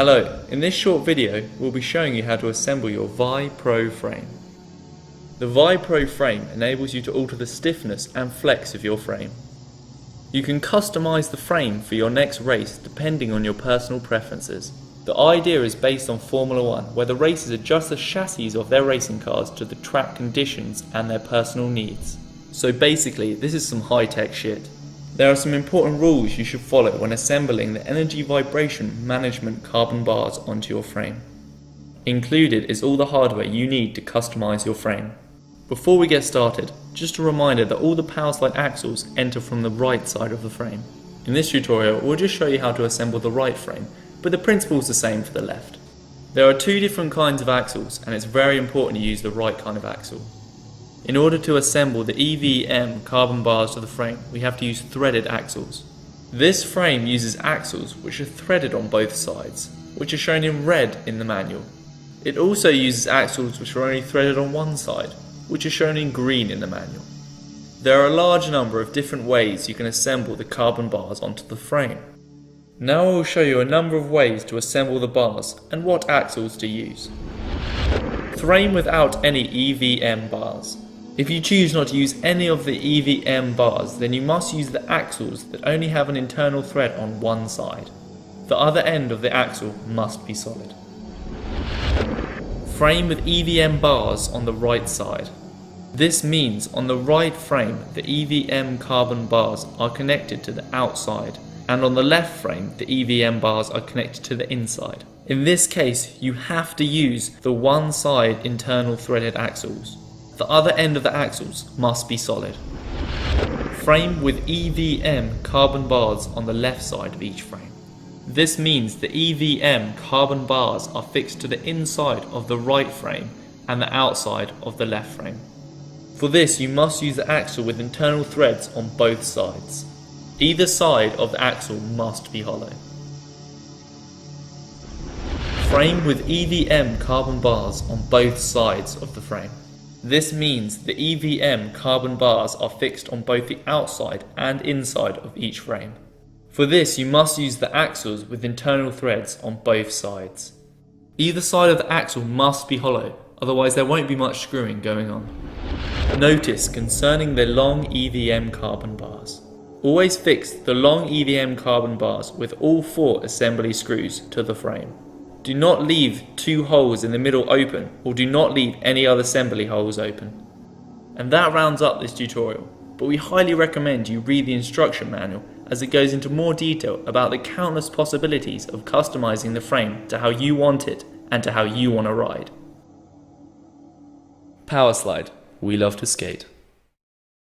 Hello, in this short video we'll be showing you how to assemble your Vi Pro frame. The Vi Pro frame enables you to alter the stiffness and flex of your frame. You can customize the frame for your next race depending on your personal preferences. The idea is based on Formula 1, where the racers adjust the chassis of their racing cars to the track conditions and their personal needs. So basically, this is some high-tech shit. There are some important rules you should follow when assembling the energy vibration management carbon bars onto your frame. Included is all the hardware you need to customize your frame. Before we get started, just a reminder that all the power slide axles enter from the right side of the frame. In this tutorial, we'll just show you how to assemble the right frame, but the principle is the same for the left. There are two different kinds of axles, and it's very important to use the right kind of axle. In order to assemble the EVM carbon bars to the frame, we have to use threaded axles. This frame uses axles which are threaded on both sides, which are shown in red in the manual. It also uses axles which are only threaded on one side, which are shown in green in the manual. There are a large number of different ways you can assemble the carbon bars onto the frame. Now I will show you a number of ways to assemble the bars and what axles to use. Frame without any EVM bars. If you choose not to use any of the EVM bars, then you must use the axles that only have an internal thread on one side. The other end of the axle must be solid. Frame with EVM bars on the right side. This means on the right frame the EVM carbon bars are connected to the outside, and on the left frame the EVM bars are connected to the inside. In this case you have to use the one side internal threaded axles. The other end of the axles must be solid. Frame with EVM carbon bars on the left side of each frame. This means the EVM carbon bars are fixed to the inside of the right frame and the outside of the left frame. For this you must use the axle with internal threads on both sides. Either side of the axle must be hollow. Frame with EVM carbon bars on both sides of the frame. This means the EVM carbon bars are fixed on both the outside and inside of each frame. For this you must use the axles with internal threads on both sides. Either side of the axle must be hollow, otherwise there won't be much screwing going on. Notice concerning the long EVM carbon bars. Always fix the long EVM carbon bars with all 4 assembly screws to the frame. Do not leave 2 holes in the middle open, or do not leave any other assembly holes open. And that rounds up this tutorial, but we highly recommend you read the instruction manual as it goes into more detail about the countless possibilities of customizing the frame to how you want it and to how you want to ride. Power slide, we love to skate.